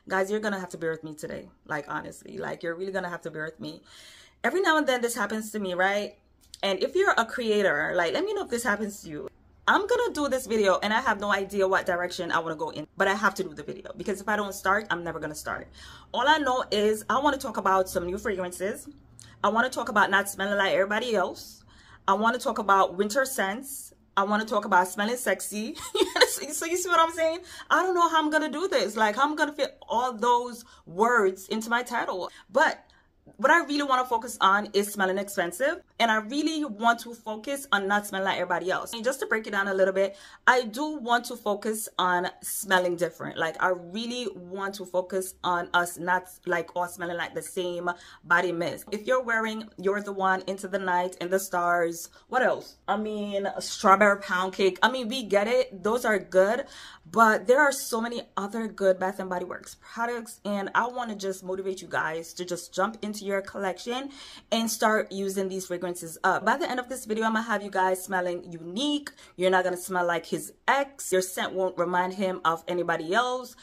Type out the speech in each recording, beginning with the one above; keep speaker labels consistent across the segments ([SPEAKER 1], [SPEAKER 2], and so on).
[SPEAKER 1] Guys, you're gonna have to bear with me today. Like, honestly, like, you're really gonna have to bear with me. Every now and then this happens to me, right? And if you're a creator, like, let me know if this happens to you. I'm gonna do this video and I have no idea what direction I want to go in, but I have to do the video because if I don't start, I'm never gonna start. All I know is I want to talk about some new fragrances. I want to talk about not smelling like everybody else. I want to talk about winter scents. I want to talk about smelling sexy. So you see what I'm saying? I don't know how I'm gonna do this. Like, how I'm gonna fit all those words into my title, but what I really want to focus on is smelling expensive, and I really want to focus on not smelling like everybody else. And just to break it down a little bit, I do want to focus on smelling different. Like, I really want to focus on us not like all smelling like the same body mist. If you're wearing You're the One, Into the Night, In the Stars, what else? I mean, Strawberry Pound Cake. I mean, we get it. Those are good, but there are so many other good Bath & Body Works products, and I want to just motivate you guys to just jump into your collection and start using these fragrances up. By the end of this video, I'm gonna have you guys smelling unique. You're not gonna smell like his ex. Your scent won't remind him of anybody else.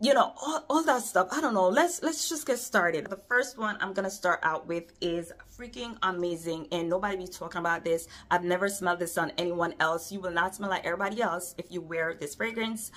[SPEAKER 1] You know, all that stuff. I don't know. Let's just get started. The first one I'm gonna start out with is freaking amazing, and nobody be talking about this. I've never smelled this on anyone else. You will not smell like everybody else if you wear this fragrance.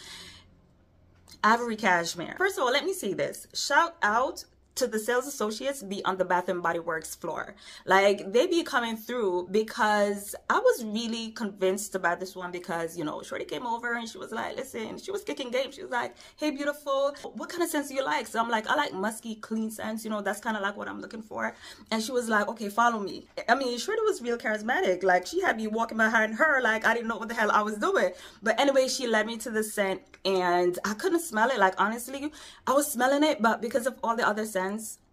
[SPEAKER 1] Ivory Cashmere. First of all, let me say this. Shout out to the sales associates be on the Bath & Body Works floor. Like, they be coming through, because I was really convinced about this one because, you know, Shorty came over and she was like, listen, she was kicking game. She was like, hey, beautiful, what kind of scents do you like? So I'm like, I like musky, clean scents. You know, that's kind of like what I'm looking for. And she was like, okay, follow me. I mean, Shorty was real charismatic. Like, she had me walking behind her like I didn't know what the hell I was doing. But anyway, she led me to the scent and I couldn't smell it. Like, honestly, I was smelling it, but because of all the other scents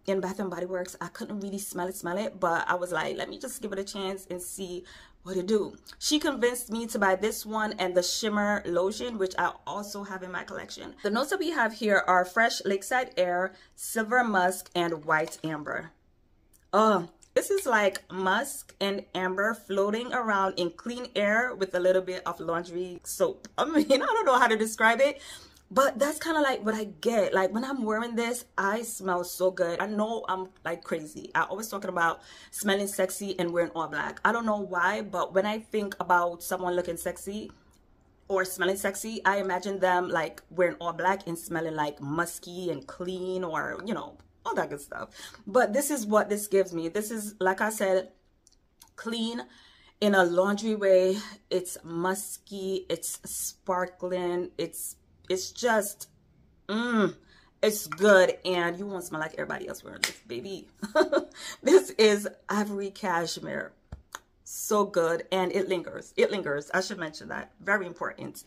[SPEAKER 1] in Bath & Body Works, I couldn't really smell it, but I was like, let me just give it a chance and see what it do. She convinced me to buy this one and the shimmer lotion, which I also have in my collection. The notes that we have here are fresh lakeside air, silver musk, and white amber. This is like musk and amber floating around in clean air with a little bit of laundry soap. I mean, I don't know how to describe it, but that's kind of like what I get. Like, when I'm wearing this, I smell so good. I know I'm like crazy. I always talking about smelling sexy and wearing all black. I don't know why, but when I think about someone looking sexy or smelling sexy, I imagine them like wearing all black and smelling like musky and clean, or, you know, all that good stuff. But this is what this gives me. This is, like I said, clean in a laundry way. It's musky, it's sparkling, it's just, it's good, and you won't smell like everybody else wearing this, baby. This is Ivory Cashmere. So good, and it lingers. It lingers. I should mention that. Very important.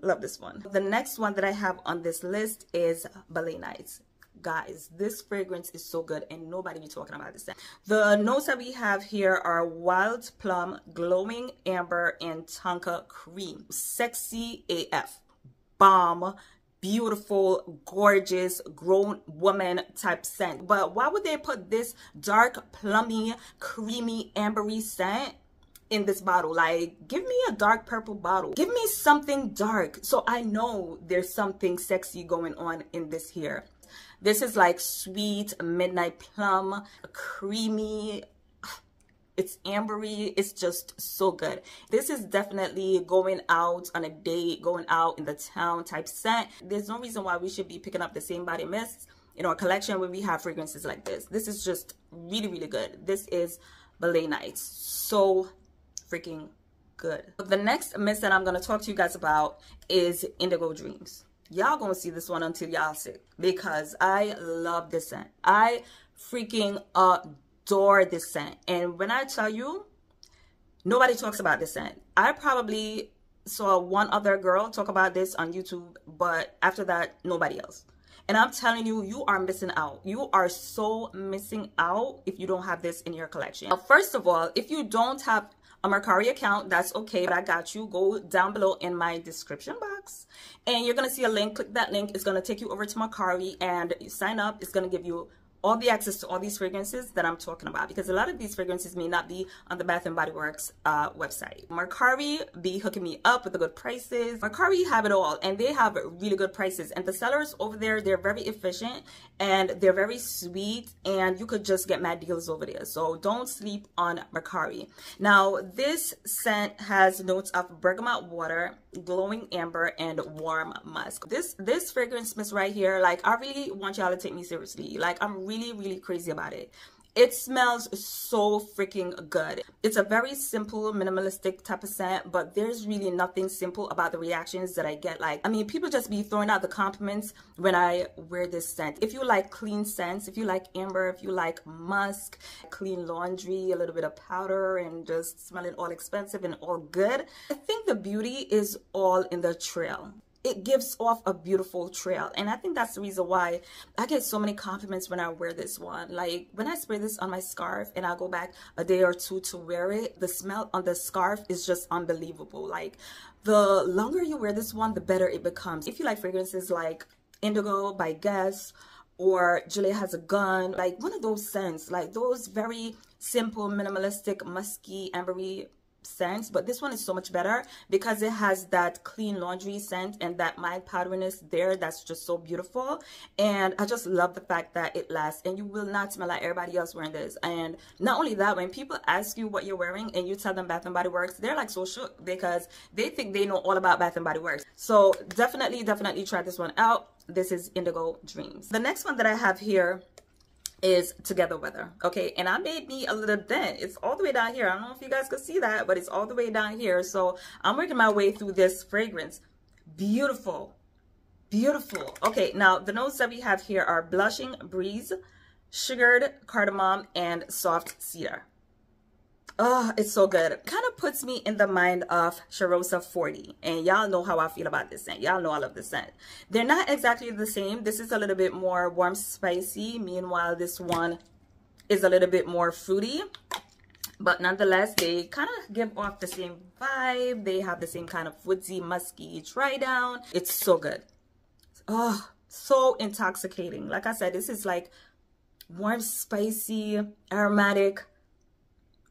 [SPEAKER 1] Love this one. The next one that I have on this list is Ballet Nights. Guys, this fragrance is so good and nobody be talking about this. The notes that we have here are wild plum, glowing amber, and tonka cream. Sexy AF. Bomb. Beautiful, gorgeous, grown woman type scent. But why would they put this dark, plummy, creamy, ambery scent in this bottle? Like, give me a dark purple bottle. Give me something dark so I know there's something sexy going on in this here. This is like sweet midnight plum, creamy, it's ambery, it's just so good. This is definitely going out on a date, going out in the town type scent. There's no reason why we should be picking up the same body mists in our collection when we have fragrances like this. This is just really, really good. This is Ballet Nights. So freaking good. The next mist that I'm going to talk to you guys about is Indigo Dreams. Y'all gonna see this one until y'all sick, because I love this scent. I freaking adore this scent. And when I tell you, nobody talks about this scent. I probably saw one other girl talk about this on YouTube, but after that, nobody else. And I'm telling you, you are missing out. You are so missing out if you don't have this in your collection. Now, first of all, if you don't have a Mercari account, that's okay, but I got you. Go down below in my description box and you're gonna see a link. Click that link. It's gonna take you over to Mercari and you sign up. It's gonna give you all the access to all these fragrances that I'm talking about, because a lot of these fragrances may not be on the Bath & Body Works website. Mercari be hooking me up with the good prices. Mercari have it all, and they have really good prices, and the sellers over there, they're very efficient and they're very sweet, and you could just get mad deals over there. So don't sleep on Mercari. Now this scent has notes of bergamot water, glowing amber, and warm musk. This fragrance mist right here, like, I really want y'all to take me seriously. Like, I'm really crazy about it. It smells so freaking good. It's a very simple, minimalistic type of scent, but there's really nothing simple about the reactions that I get. Like, I mean, people just be throwing out the compliments when I wear this scent. If you like clean scents, if you like amber, if you like musk, clean laundry, a little bit of powder, and just smelling all expensive and all good, I think the beauty is all in the trail. It gives off a beautiful trail, and I think that's the reason why I get so many compliments when I wear this one. Like, when I spray this on my scarf and I go back a day or two to wear it, the smell on the scarf is just unbelievable. Like, the longer you wear this one, the better it becomes. If you like fragrances like Indigo by Guess or Julia Has a Gun, like one of those scents, like those very simple, minimalistic, musky, ambery scents, but this one is so much better because it has that clean laundry scent and that mild powderiness there that's just so beautiful. And I just love the fact that it lasts, and you will not smell like everybody else wearing this. And not only that, when people ask you what you're wearing and you tell them Bath & Body Works, they're like so shook because they think they know all about Bath & Body Works. So definitely try this one out. This is Indigo Dreams. The next one that I have here is Together Weather. Okay, and I made me a little dent. It's all the way down here. I don't know if you guys could see that, but it's all the way down here. So I'm working my way through this fragrance. Beautiful, beautiful. Okay, now the notes that we have here are blushing breeze, sugared cardamom, and soft cedar. Oh, it's so good. Kind of puts me in the mind of Charosa 40. And y'all know how I feel about this scent. Y'all know I love this scent. They're not exactly the same. This is a little bit more warm, spicy. Meanwhile, this one is a little bit more fruity. But nonetheless, they kind of give off the same vibe. They have the same kind of woodsy, musky dry down. It's so good. Oh, so intoxicating. Like I said, this is like warm, spicy, aromatic,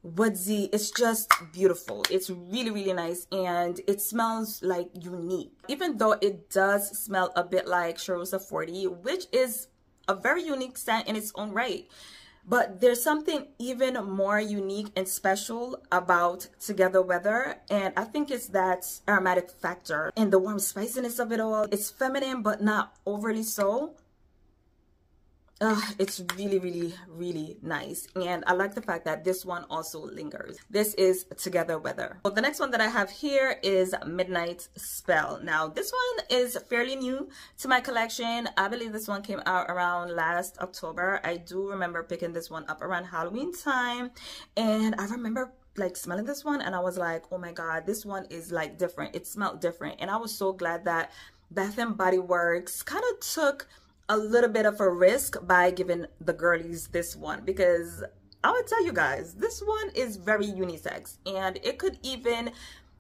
[SPEAKER 1] woodsy. It's just beautiful. It's really nice, and it smells like unique, even though it does smell a bit like Charosa 40, which is a very unique scent in its own right. But there's something even more unique and special about Together Weather, and I think it's that aromatic factor and the warm spiciness of it all. It's feminine but not overly so. It's really nice, and I like the fact that this one also lingers. This is Together Weather. So the next one that I have here is Midnight Spell. Now this one is fairly new to my collection. I believe this one came out around last October. I do remember picking this one up around Halloween time, and I remember like smelling this one and I was like, oh my god, this one is like different. It smelled different, and I was so glad that Bath & Body Works kind of took a little bit of a risk by giving the girlies this one, because I would tell you guys, this one is very unisex, and it could even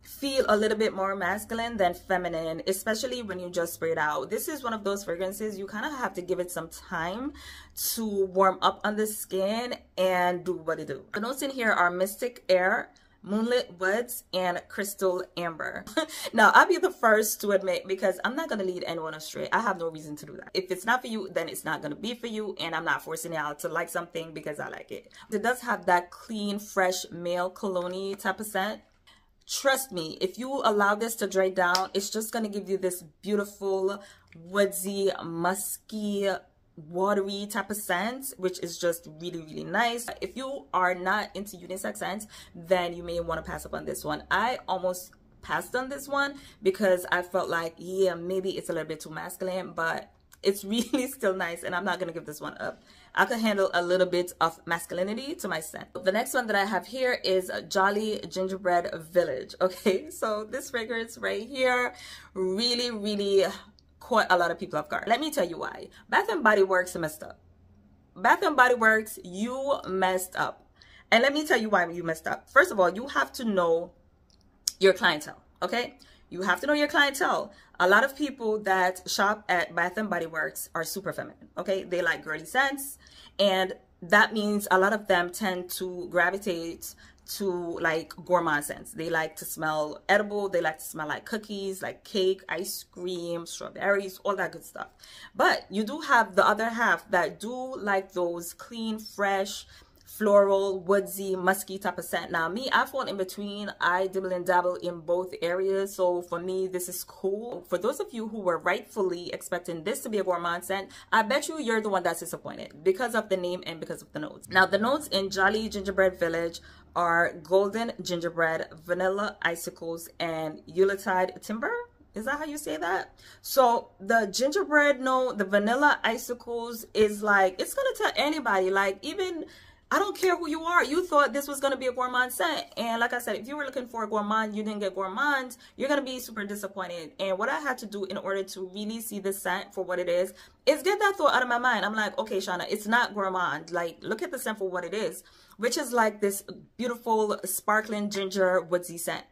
[SPEAKER 1] feel a little bit more masculine than feminine, especially when you just spray it out. This is one of those fragrances you kind of have to give it some time to warm up on the skin and do what it do. The notes in here are Mystic Air, Moonlit Woods, and Crystal Amber. Now, I'll be the first to admit, because I'm not going to lead anyone astray. I have no reason to do that. If it's not for you, then it's not going to be for you, and I'm not forcing y'all to like something because I like it. It does have that clean, fresh, male cologne type of scent. Trust me, if you allow this to dry down, it's just going to give you this beautiful, woodsy, musky, watery type of scent, which is just really nice. If you are not into unisex scents, then you may want to pass up on this one. I almost passed on this one because I felt like, yeah, maybe it's a little bit too masculine, but it's really still nice, and I'm not gonna give this one up. I could handle a little bit of masculinity to my scent. The next one that I have here is Jolly Gingerbread Village. Okay, so this fragrance right here really caught a lot of people off guard. Let me tell you why. Bath & Body Works messed up. Bath & Body Works, you messed up. And let me tell you why you messed up. First of all, you have to know your clientele, okay? you have to know your clientele. A lot of people that shop at Bath and Body Works are super feminine, okay? They like girly scents, and that means a lot of them tend to gravitate to like gourmand scents. They like to smell edible. They like to smell like cookies, like cake, ice cream, strawberries, all that good stuff. But you do have the other half that do like those clean, fresh, floral, woodsy, musky type of scent. Now me, I fall in between. I dibble and dabble in both areas, so for me this is cool. For those of you who were rightfully expecting this to be a gourmand scent, I bet you're the one that's disappointed because of the name and because of the notes. Now the notes in Jolly Gingerbread Village are golden gingerbread, vanilla icicles, and Yuletide timber. Is that how you say that? So the gingerbread note, the vanilla icicles is like, it's gonna tell anybody, like, even I don't care who you are, you thought this was going to be a gourmand scent. And like I said, if you were looking for a gourmand, you didn't get gourmand, you're going to be super disappointed. And what I had to do in order to really see the scent for what it is get that thought out of my mind. I'm like, okay, Shauna, it's not gourmand. Like, look at the scent for what it is, which is like this beautiful sparkling ginger woodsy scent.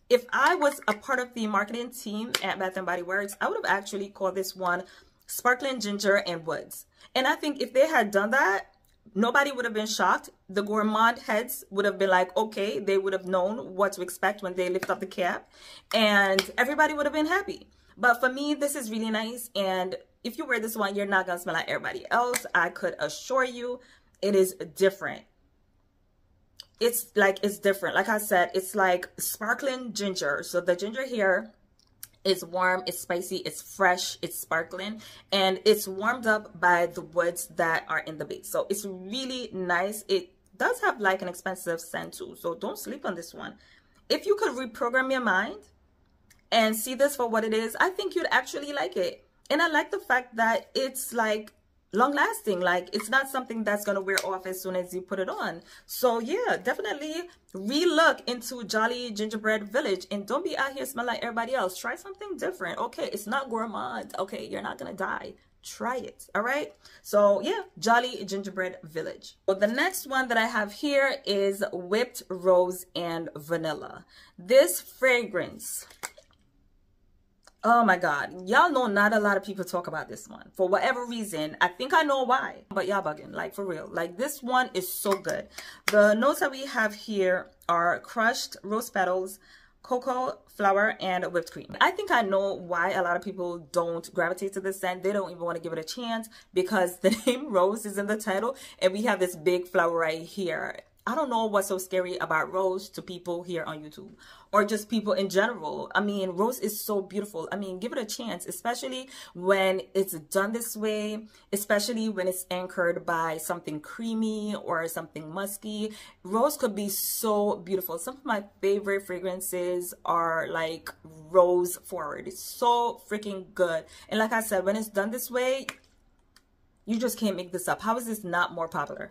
[SPEAKER 1] If I was a part of the marketing team at Bath & Body Works, I would have actually called this one Sparkling Ginger and Woods. And I think if they had done that, nobody would have been shocked. The gourmand heads would have been like, okay, they would have known what to expect when they lift up the cap, and everybody would have been happy. But for me, this is really nice, and if you wear this one, you're not gonna smell like everybody else. I could assure you it is different. It's different. Like I said, it's like sparkling ginger. So the ginger here is warm, it's spicy, it's fresh, it's sparkling, and it's warmed up by the woods that are in the base. So it's really nice. It does have like an expensive scent too, so don't sleep on this one. If you could reprogram your mind and see this for what it is, I think you'd actually like it. And I like the fact that it's like long lasting. Like, it's not something that's gonna wear off as soon as you put it on. So yeah, definitely relook into Jolly Gingerbread Village, and don't be out here smelling like everybody else. Try something different. Okay, it's not gourmand. Okay, you're not gonna die. Try it. All right, so yeah, Jolly Gingerbread Village. So the next one that I have here is Whipped Rose and Vanilla. This fragrance, oh my God, y'all know not a lot of people talk about this one for whatever reason. I think I know why, but y'all bugging, like, for real. Like, this one is so good. The notes that we have here are crushed rose petals, cocoa flour, and whipped cream. I think I know why a lot of people don't gravitate to this scent. They don't even want to give it a chance because the name Rose is in the title, and we have this big flower right here. I don't know what's so scary about rose to people here on YouTube, or just people in general. I mean, rose is so beautiful. I mean, give it a chance, especially when it's done this way, especially when it's anchored by something creamy or something musky. Rose could be so beautiful. Some of my favorite fragrances are like rose forward. It's so freaking good. And like I said, when it's done this way, you just can't make this up. How is this not more popular?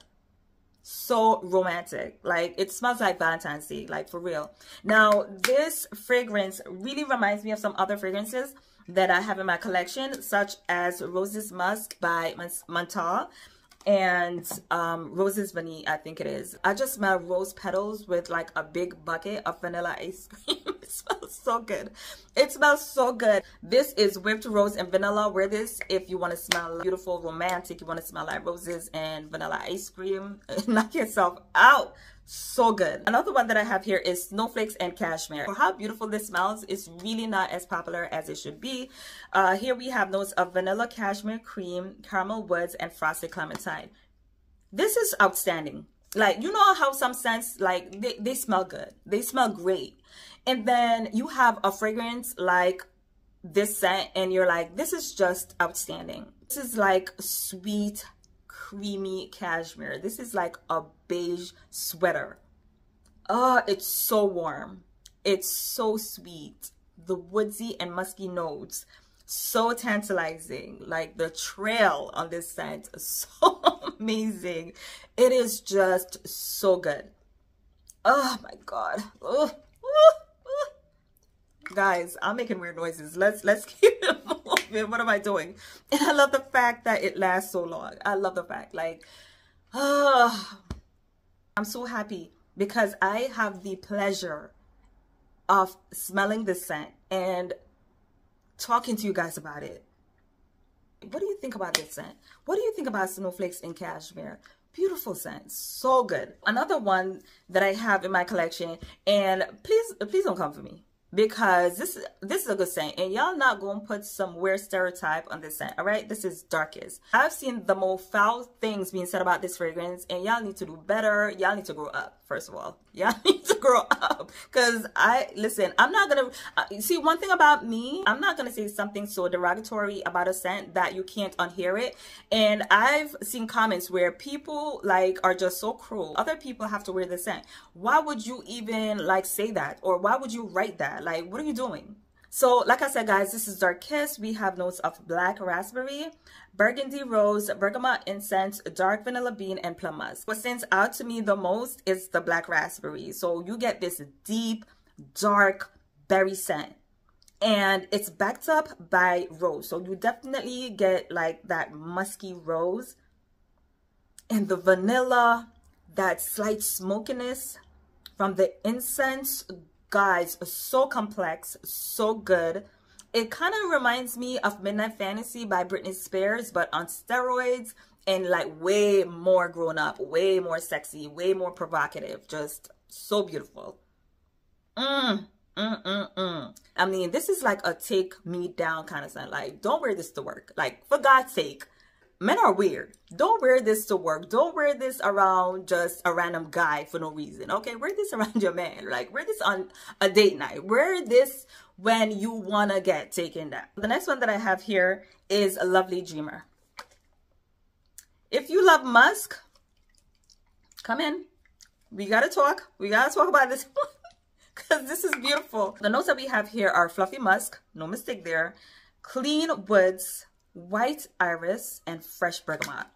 [SPEAKER 1] So romantic. Like, it smells like Valentine's Day, like, for real. Now, this fragrance really reminds me of some other fragrances that I have in my collection, such as Roses Musk by Montal and Roses Vanille, I think it is. I just smell rose petals with like a big bucket of vanilla ice cream. It smells so good. It smells so good. This is Whipped Rose and Vanilla. Wear this if you want to smell beautiful, romantic, you want to smell like roses and vanilla ice cream. Knock yourself out. So good. Another one that I have here is Snowflakes and Cashmere. For how beautiful this smells, it's really not as popular as it should be. Here we have notes of vanilla, cashmere cream, caramel woods, and frosted clementine. This is outstanding. Like, you know how some scents, like, they smell good. They smell great. And then you have a fragrance like this scent, and you're like, this is just outstanding. This is like sweet, creamy cashmere. This is like a beige sweater. Oh, it's so warm. It's so sweet. The woodsy and musky notes, so tantalizing. Like, the trail on this scent is so amazing. It is just so good. Oh my God. Oh. Guys, I'm making weird noises. Let's keep it moving. What am I doing? And I love the fact that it lasts so long. I love the fact, like, I'm so happy because I have the pleasure of smelling this scent and talking to you guys about it. What do you think about this scent? What do you think about Snowflakes and Cashmere? Beautiful scent, so good. Another one that I have in my collection, and please don't come for me, because this is a good scent, and y'all not gonna put some weird stereotype on this scent. All right, this is Darkest. I've seen the most foul things being said about this fragrance, and y'all need to do better. Y'all need to grow up. First of all, y'all need to grow up, because listen, I'm not gonna see, one thing about me, I'm not gonna say something so derogatory about a scent that you can't unhear it. And I've seen comments where people like are just so cruel. Other people have to wear the scent. Why would you even like say that, or why would you write that? Like, what are you doing? So like I said, guys, this is Darkest. We have notes of black raspberry, burgundy rose, bergamot incense, dark vanilla bean, and plum musk. What stands out to me the most is the black raspberry. So you get this deep, dark berry scent, and it's backed up by rose. So you definitely get like that musky rose, and the vanilla, that slight smokiness from the incense. Guys, so complex, so good. It kind of reminds me of Midnight Fantasy by Britney Spears, but on steroids, and like way more grown up, way more sexy, way more provocative. Just so beautiful. I mean, this is like a take me down kind of scent. Like, don't wear this to work. Like, for God's sake. Men are weird. Don't wear this to work. Don't wear this around just a random guy for no reason. Okay, wear this around your man. Like, wear this on a date night. Wear this when you want to get taken down. The next one that I have here is a Lovely Dreamer. If you love musk, come in. We got to talk. We got to talk about this because this is beautiful. The notes that we have here are fluffy musk. No mistake there. Clean woods, white iris, and fresh bergamot.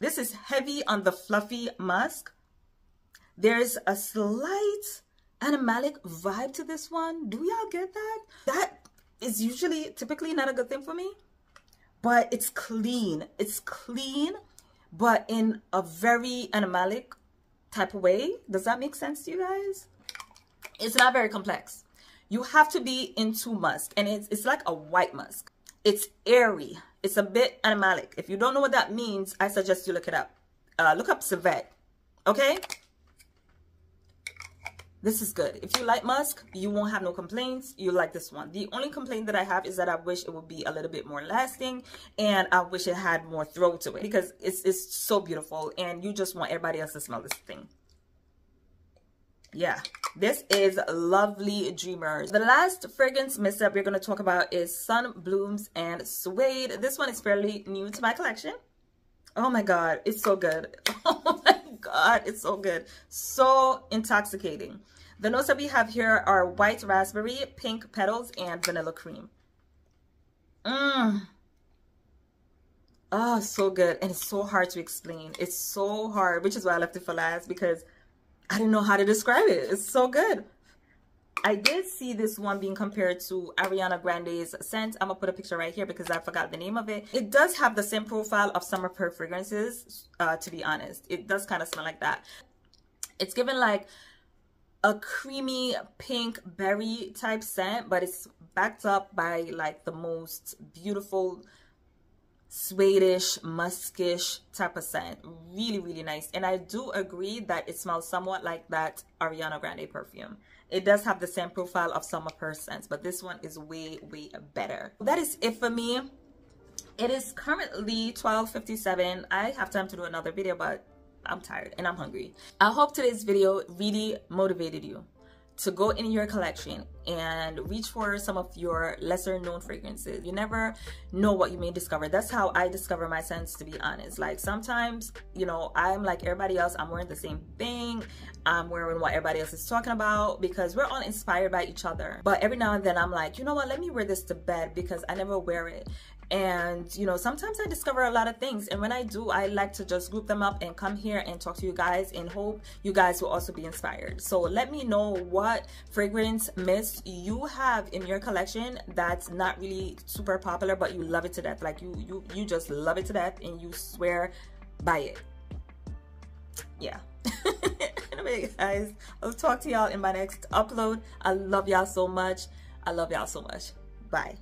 [SPEAKER 1] This is heavy on the fluffy musk. There's a slight animalic vibe to this one. Do y'all get that? That is typically not a good thing for me, but it's clean. It's clean, but in a very animalic type of way. Does that make sense to you guys? It's not very complex. You have to be into musk, and it's like a white musk. It's airy. It's a bit animalic. If you don't know what that means, I suggest you look it up. Look up civet. Okay? This is good. If you like musk, you won't have no complaints. You like this one. The only complaint that I have is that I wish it would be a little bit more lasting, and I wish it had more throw to it, because it's so beautiful, and you just want everybody else to smell this thing. Yeah, this is Lovely Dreamers. The last fragrance mist that we're going to talk about is Sun, Blooms, and Suede. This one is fairly new to my collection. Oh my God, it's so good. Oh my God, it's so good. So intoxicating. The notes that we have here are white raspberry, pink petals, and vanilla cream. Oh, so good. And it's so hard to explain. It's so hard, which is why I left it for last, because I didn't know how to describe it. It's so good. I did see this one being compared to Ariana Grande's scent. I'm gonna put a picture right here because I forgot the name of it. It does have the same profile of some of her fragrances, to be honest. It does kind of smell like that. It's given like a creamy pink berry type scent, but it's backed up by like the most beautiful Swedish, muskish type of scent. Really, really nice. And I do agree that it smells somewhat like that Ariana Grande perfume. It does have the same profile of some of her scents, but this one is way, way better. That is it for me. It is currently 12:57. I have time to do another video, but I'm tired and I'm hungry. I hope today's video really motivated you to go in your collection and reach for some of your lesser known fragrances. You never know what you may discover. That's how I discover my scents, to be honest. Like sometimes, you know, I'm like everybody else. I'm wearing the same thing. I'm wearing what everybody else is talking about, because we're all inspired by each other. But every now and then I'm like, you know what, let me wear this to bed because I never wear it. And you know, sometimes I discover a lot of things, and when I do, I like to just group them up and come here and talk to you guys and hope you guys will also be inspired. So let me know what fragrance mist you have in your collection that's not really super popular, but you love it to death. Like you just love it to death and you swear by it. Yeah. Anyway, guys, I'll talk to y'all in my next upload. I love y'all so much. I love y'all so much. Bye.